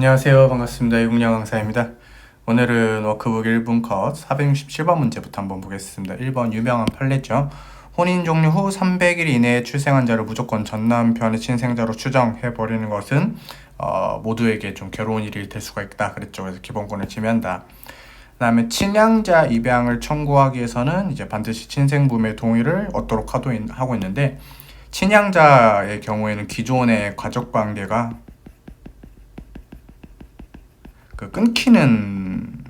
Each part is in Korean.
안녕하세요. 반갑습니다. 이국영 강사입니다. 오늘은 워크북 1분 컷 467번 문제부터 한번 보겠습니다. 1번 유명한 판례죠. 혼인 종료 후 300일 이내에 출생한 자를 무조건 전 남편의 친생자로 추정해버리는 것은 모두에게 좀 괴로운 일이 될 수가 있다 그랬죠. 그래서 기본권을 침해한다. 그 다음에 친양자 입양을 청구하기 위해서는 이제 반드시 친생부모의 동의를 얻도록 하고 있는데, 친양자의 경우에는 기존의 가족관계가 끊기는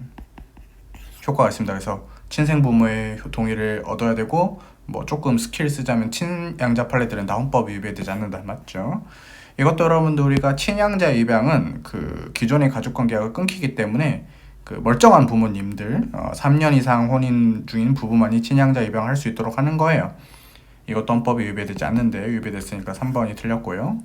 효과가 있습니다. 그래서 친생부모의 동의를 얻어야 되고, 뭐 조금 스킬 쓰자면 친양자 판례들은 다 헌법에 위배되지 않는다, 맞죠? 이것도 여러분들 우리가 친양자 입양은 그 기존의 가족관계가 끊기기 때문에 그 멀쩡한 부모님들 3년 이상 혼인 중인 부부만이 친양자 입양할 수 있도록 하는 거예요. 이것도 헌법에 위배되지 않는데 위배됐으니까 3번이 틀렸고요.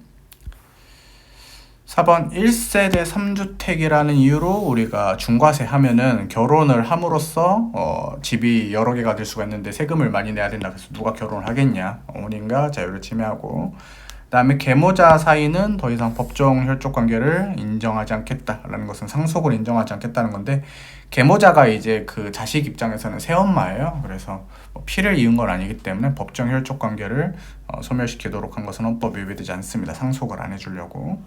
4번 1세대 3주택이라는 이유로 우리가 중과세 하면은 결혼을 함으로써 집이 여러 개가 될 수가 있는데 세금을 많이 내야 된다. 그래서 누가 결혼을 하겠냐, 혼인과 자유를 침해하고, 그 다음에 계모자 사이는 더 이상 법정 혈족 관계를 인정하지 않겠다라는 것은 상속을 인정하지 않겠다는 건데, 계모자가 이제 그 자식 입장에서는 새엄마예요. 그래서 피를 이은 건 아니기 때문에 법정 혈족 관계를 소멸시키도록 한 것은 헌법에 위배되지 않습니다. 상속을 안 해주려고.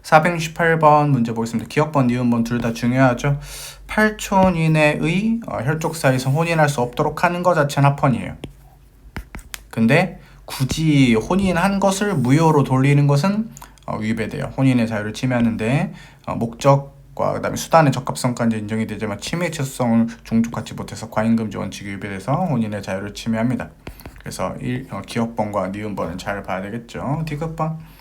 468번 문제 보겠습니다. 기억번, 니은번 둘 다 중요하죠. 8촌 이내의 혈족 사이에서 혼인할 수 없도록 하는 것 자체는 합헌이에요. 근데 굳이 혼인한 것을 무효로 돌리는 것은 위배돼요. 혼인의 자유를 침해하는데 목적과 그다음에 수단의 적합성까지 인정이 되지만 침해 취소성을 종족하지 못해서 과잉금지 원칙이 위배돼서 혼인의 자유를 침해합니다. 그래서 기억번과 니은번은 잘 봐야 되겠죠. 디귿번,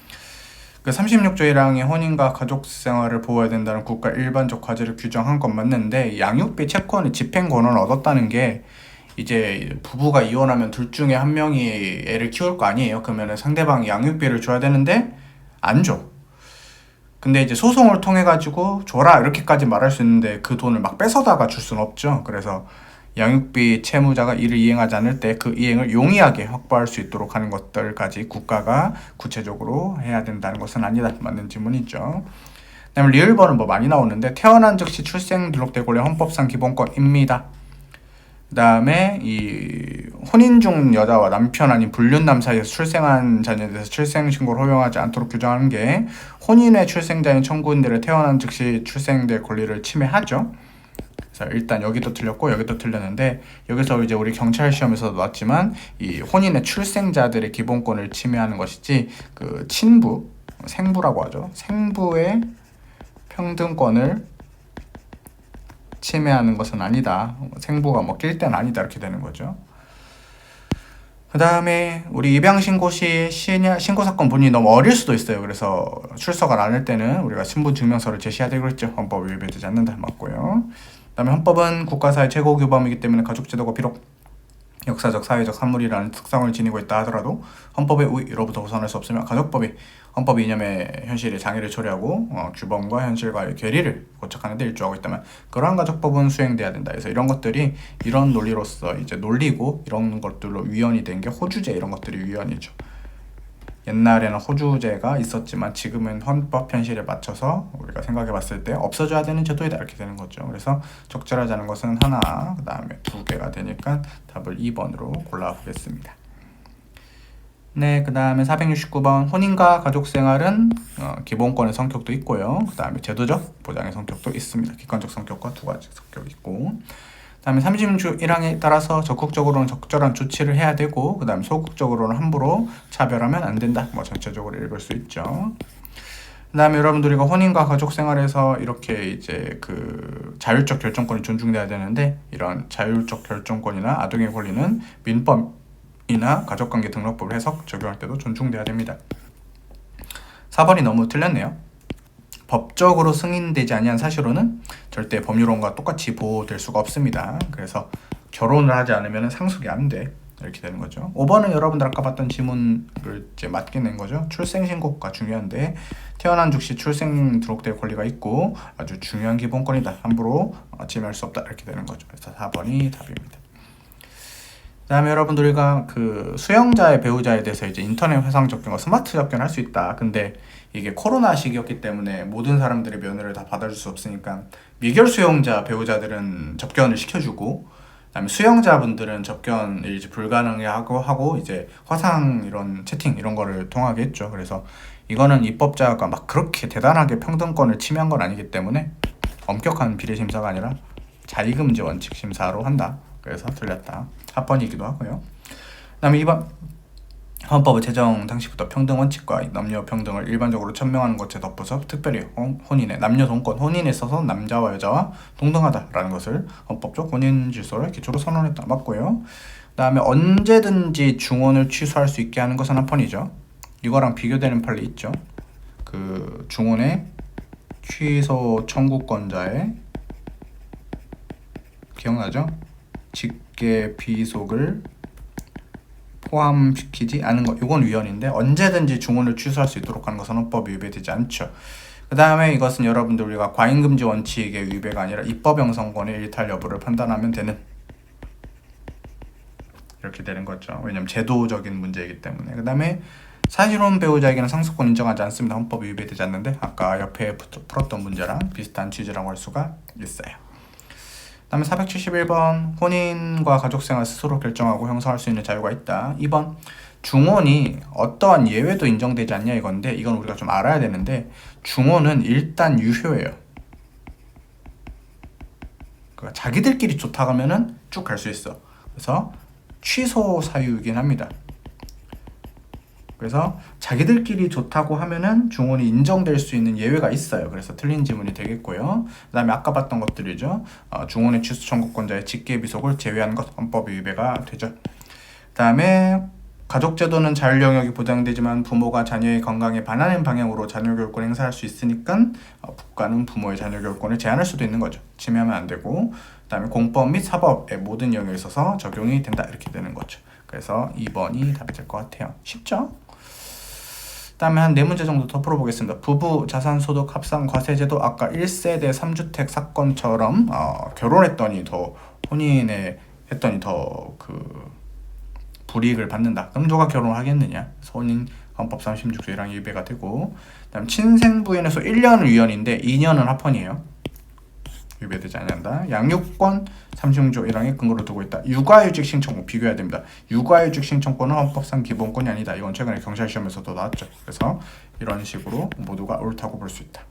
36조 1항에 혼인과 가족생활을 보호해야 된다는 국가 일반적 과제를 규정한 건 맞는데, 양육비 채권의 집행 권한을 얻었다는 게 이제 부부가 이혼하면 둘 중에 한 명이 애를 키울 거 아니에요. 그러면 상대방이 양육비를 줘야 되는데 안 줘. 근데 이제 소송을 통해 가지고 줘라 이렇게까지 말할 수 있는데 그 돈을 막 뺏어다가 줄 수는 없죠. 그래서 양육비 채무자가 이를 이행하지 않을 때 그 이행을 용이하게 확보할 수 있도록 하는 것들까지 국가가 구체적으로 해야 된다는 것은 아니다. 맞는 질문이죠. 그다음에 리을번은 뭐 많이 나오는데, 태어난 즉시 출생 등록될 권리 헌법상 기본권입니다. 그 다음에 이 혼인 중 여자와 남편 아닌 불륜남 사이에서 출생한 자녀에 대해서 출생신고를 허용하지 않도록 규정하는 게 혼인의 출생자인 청구인들의 태어난 즉시 출생될 권리를 침해하죠. 그래서 일단 여기도 틀렸고 여기도 틀렸는데, 여기서 이제 우리 경찰 시험에서도 나왔지만 이 혼인의 출생자들의 기본권을 침해하는 것이지 그 친부, 생부라고 하죠. 생부의 평등권을 침해하는 것은 아니다. 생부가 뭐 낄 때는 아니다 이렇게 되는 거죠. 그 다음에 우리 입양신고 시 신고사건 본인이 너무 어릴 수도 있어요. 그래서 출석을 안 할 때는 우리가 신분증명서를 제시해야 되고 있죠. 헌법에 위배되지 않는다 맞고요. 그 다음에 헌법은 국가사회 최고 규범이기 때문에 가족제도가 비록 역사적 사회적 산물이라는 특성을 지니고 있다 하더라도 헌법의 우위로부터 벗어날 수 없으며, 가족법이 헌법 이념의 현실의 장애를 초래하고 규범과 현실과의 괴리를 고착하는 데 일조하고 있다면 그러한 가족법은 수행돼야 된다. 그래서 이런 것들이 이런 논리로서 이제 논리고, 이런 것들로 위헌이 된 게 호주제, 이런 것들이 위헌이죠. 옛날에는 호주제가 있었지만 지금은 헌법 현실에 맞춰서 우리가 생각해 봤을 때 없어져야 되는 제도이다 이렇게 되는 거죠. 그래서 적절하지 않은 것은 하나, 그 다음에 두 개가 되니까 답을 2번으로 골라보겠습니다. 네, 그 다음에 469번 혼인과 가족생활은 기본권의 성격도 있고요. 그 다음에 제도적 보장의 성격도 있습니다. 객관적 성격과 두 가지 성격이 있고, 그 다음에 36조 1항에 따라서 적극적으로는 적절한 조치를 해야 되고, 그 다음에 소극적으로는 함부로 차별하면 안 된다. 뭐 전체적으로 읽을 수 있죠. 그 다음에 여러분들 이거 혼인과 가족생활에서 이렇게 이제 그 자율적 결정권이 존중돼야 되는데, 이런 자율적 결정권이나 아동의 권리는 민법이나 가족관계 등록법을 해석 적용할 때도 존중돼야 됩니다. 4번이 너무 틀렸네요. 법적으로 승인되지 아니한 사실로는 절대 법률원과 똑같이 보호될 수가 없습니다. 그래서 결혼을 하지 않으면 상속이 안 돼. 이렇게 되는 거죠. 5번은 여러분들 아까 봤던 지문을 이제 맞게 낸 거죠. 출생신고가 중요한데, 태어난 즉시 출생 등록될 권리가 있고 아주 중요한 기본권이다. 함부로 침해할 수 없다. 이렇게 되는 거죠. 그래서 4번이 답입니다. 그다음에 여러분들 우리가 그 수영자의 배우자에 대해서 이제 인터넷 회상 접견과 스마트 접견할 수 있다. 근데 이게 코로나 시기였기 때문에 모든 사람들의 면회를 다 받아줄 수 없으니까 미결 수영자 배우자들은 접견을 시켜주고, 그다음에 수영자분들은 접견을 이제 불가능하고 이제 화상 이런 채팅 이런 거를 통하게 했죠. 그래서 이거는 입법자가 막 그렇게 대단하게 평등권을 침해한 건 아니기 때문에 엄격한 비례 심사가 아니라 자의금지 원칙 심사로 한다. 그래서 틀렸다. 합헌이기도 하고요. 그다음에 2번 헌법의 제정 당시부터 평등 원칙과 남녀 평등을 일반적으로 천명하는 것에 덧붙여 특별히 혼인의 남녀 동권 혼인에 있어서 남자와 여자와 동등하다라는 것을 헌법적 혼인 질서를 기초로 선언했다. 맞고요. 그다음에 언제든지 중혼을 취소할 수 있게 하는 것은 합헌이죠. 이거랑 비교되는 판례 있죠. 그 중혼의 취소 청구권자의 기억나죠? 직계 비속을 포함시키지 않은 것, 이건 위헌인데 언제든지 중혼을 취소할 수 있도록 하는 것은 헌법에 위배되지 않죠. 그 다음에 이것은 여러분들 우리가 과잉금지 원칙의 위배가 아니라 입법 형성권의 일탈 여부를 판단하면 되는, 이렇게 되는 거죠. 왜냐면 제도적인 문제이기 때문에. 그 다음에 사실혼 배우자에게는 상속권 인정하지 않습니다. 헌법이 위배되지 않는데 아까 옆에 풀었던 문제랑 비슷한 취지라고 할 수가 있어요. 다음에 471번 혼인과 가족생활 스스로 결정하고 형성할 수 있는 자유가 있다. 2번 중혼이 어떠한 예외도 인정되지 않냐 이건데, 이건 우리가 좀 알아야 되는데 중혼은 일단 유효해요. 그러니까 자기들끼리 좋다 하면은 쭉 갈 수 있어. 그래서 취소 사유이긴 합니다. 그래서 자기들끼리 좋다고 하면은 중혼이 인정될 수 있는 예외가 있어요. 그래서 틀린 지문이 되겠고요. 그 다음에 아까 봤던 것들이죠. 중혼의 취소 청구권자의 직계 비속을 제외하는 것 헌법 위배가 되죠. 그 다음에 가족제도는 자율 영역이 보장되지만 부모가 자녀의 건강에 반하는 방향으로 자녀 교육권 행사할 수 있으니까 국가는 부모의 자녀 교육권을 제한할 수도 있는 거죠. 침해하면 안 되고, 그 다음에 공법 및 사법의 모든 영역에 있어서 적용이 된다. 이렇게 되는 거죠. 그래서 2번이 답이 될 것 같아요. 쉽죠? 다음에 한 4문제 정도 더 풀어보겠습니다. 부부 자산소득 합산 과세제도, 아까 1세대 3주택 사건처럼 결혼했더니 더 혼인에 했더니 더 그 불이익을 받는다. 그럼 누가 결혼을 하겠느냐? 혼인 헌법 36조 1항 위배가 되고, 그다음 친생 부인에서 1년은 위헌인데 2년은 합헌이에요. 위배되지 않는다. 양육권 36조 1항에 근거로 두고 있다. 육아휴직 신청권 비교해야 됩니다. 육아휴직 신청권은 헌법상 기본권이 아니다. 이건 최근에 경찰 시험에서도 나왔죠. 그래서 이런 식으로 모두가 옳다고 볼 수 있다.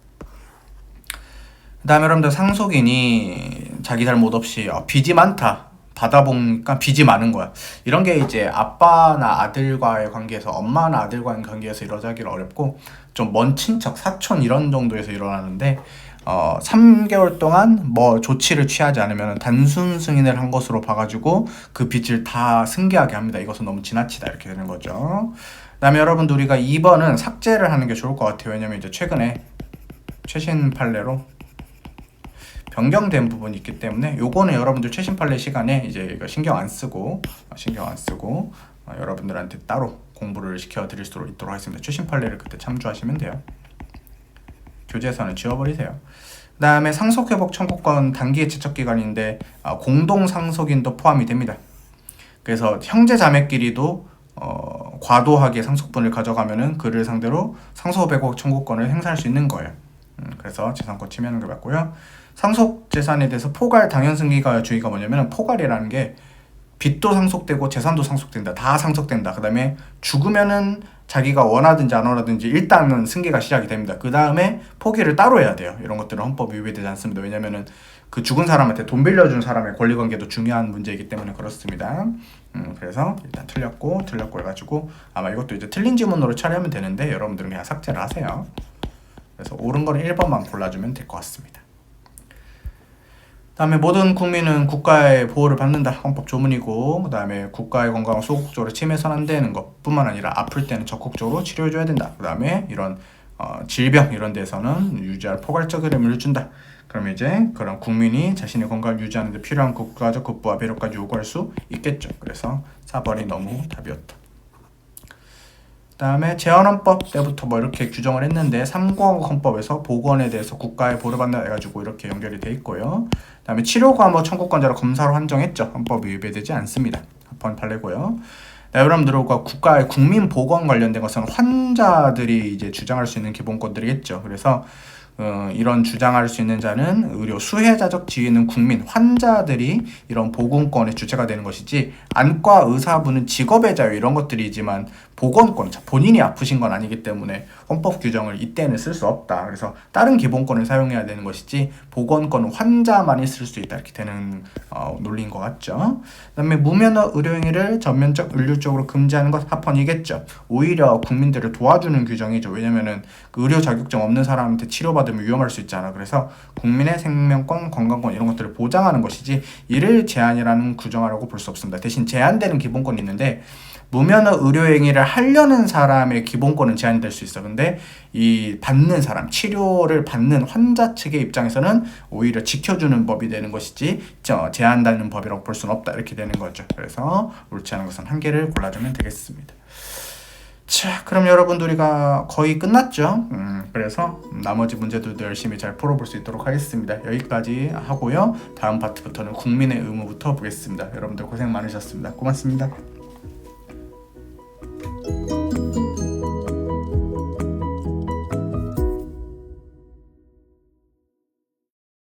그 다음에 여러분들 상속인이 자기 잘못 없이 빚이 많다. 받아보니까 빚이 많은 거야. 이런 게 이제 아빠나 아들과의 관계에서, 엄마나 아들과의 관계에서 이루어지기는 어렵고 좀 먼 친척, 사촌 이런 정도에서 일어나는데 3개월 동안 뭐 조치를 취하지 않으면 단순 승인을 한 것으로 봐가지고 그 빚을 다 승계하게 합니다. 이것은 너무 지나치다 이렇게 되는 거죠. 그 다음에 여러분들 우리가 2번은 삭제를 하는 게 좋을 것 같아요. 왜냐면 이제 최근에 최신 판례로 변경된 부분이 있기 때문에 요거는 여러분들 최신 판례 시간에 이제 이거 신경 안 쓰고 여러분들한테 따로 공부를 시켜 드릴 수 있도록 하겠습니다. 최신 판례를 그때 참조하시면 돼요. 교재에서는 지워버리세요. 그 다음에 상속회복 청구권 단기의 제척기간인데 공동 상속인도 포함이 됩니다. 그래서 형제 자매끼리도 과도하게 상속분을 가져가면은 그를 상대로 상속회복 청구권을 행사할 수 있는 거예요. 그래서 재산권 침해하는 게 맞고요. 상속 재산에 대해서 포괄 당연승계가 주의가 뭐냐면, 포괄이라는 게 빚도 상속되고 재산도 상속된다. 다 상속된다. 그 다음에 죽으면은 자기가 원하든지 안 원하든지 일단은 승계가 시작이 됩니다. 그 다음에 포기를 따로 해야 돼요. 이런 것들은 헌법 위배되지 않습니다. 왜냐면은 그 죽은 사람한테 돈 빌려준 사람의 권리관계도 중요한 문제이기 때문에 그렇습니다. 그래서 일단 틀렸고 해가지고 아마 이것도 이제 틀린 지문으로 처리하면 되는데 여러분들은 그냥 삭제를 하세요. 그래서 옳은 거는 1번만 골라주면 될 것 같습니다. 다음에 모든 국민은 국가의 보호를 받는다. 헌법 조문이고, 그 다음에 국가의 건강을 소극적으로 침해선 안 되는 것 뿐만 아니라 아플 때는 적극적으로 치료해줘야 된다. 그 다음에 이런 질병 이런 데서는 유지할 포괄적 의무를 준다. 그러면 이제 그런 국민이 자신의 건강을 유지하는 데 필요한 국가적 급부와 배려까지 요구할 수 있겠죠. 그래서 4번이 너무 답이었다. 그 다음에 재헌헌법 때부터 뭐 이렇게 규정을 했는데 3공화국 헌법에서 보건에 대해서 국가의 보호를 받는다 해가지고 이렇게 연결이 돼 있고요. 그 다음에 치료과목 청구권자를 검사로 한정했죠. 헌법이 위배되지 않습니다. 합헌 판례고요. 네, 여러분들과 국가의 국민 보건 관련된 것은 환자들이 이제 주장할 수 있는 기본권들이겠죠. 그래서 이런 주장할 수 있는 자는 의료 수혜자적 지위는 국민, 환자들이 이런 보건권의 주체가 되는 것이지, 안과 의사분은 직업의 자유 이런 것들이지만 보건권, 본인이 아프신 건 아니기 때문에 헌법 규정을 이때는 쓸 수 없다. 그래서 다른 기본권을 사용해야 되는 것이지 보건권은 환자만이 쓸 수 있다, 이렇게 되는 논리인 것 같죠. 그다음에 무면허 의료행위를 전면적 윤리적으로 금지하는 것 합헌이겠죠. 오히려 국민들을 도와주는 규정이죠. 왜냐면은 그 의료 자격증 없는 사람한테 치료받으면 위험할 수 있잖아. 그래서 국민의 생명권, 건강권 이런 것들을 보장하는 것이지 이를 제한이라는 규정하라고 볼 수 없습니다. 대신 제한되는 기본권이 있는데, 무면허 의료행위를 하려는 사람의 기본권은 제한이 될 수 있어. 근데 이 받는 사람, 치료를 받는 환자 측의 입장에서는 오히려 지켜주는 법이 되는 것이지 제한되는 법이라고 볼 수는 없다, 이렇게 되는 거죠. 그래서 옳지 않은 것은 한 개를 골라주면 되겠습니다. 자, 그럼 여러분들 우리가 거의 끝났죠. 그래서 나머지 문제들도 열심히 잘 풀어볼 수 있도록 하겠습니다. 여기까지 하고요. 다음 파트부터는 국민의 의무부터 보겠습니다. 여러분들 고생 많으셨습니다. 고맙습니다.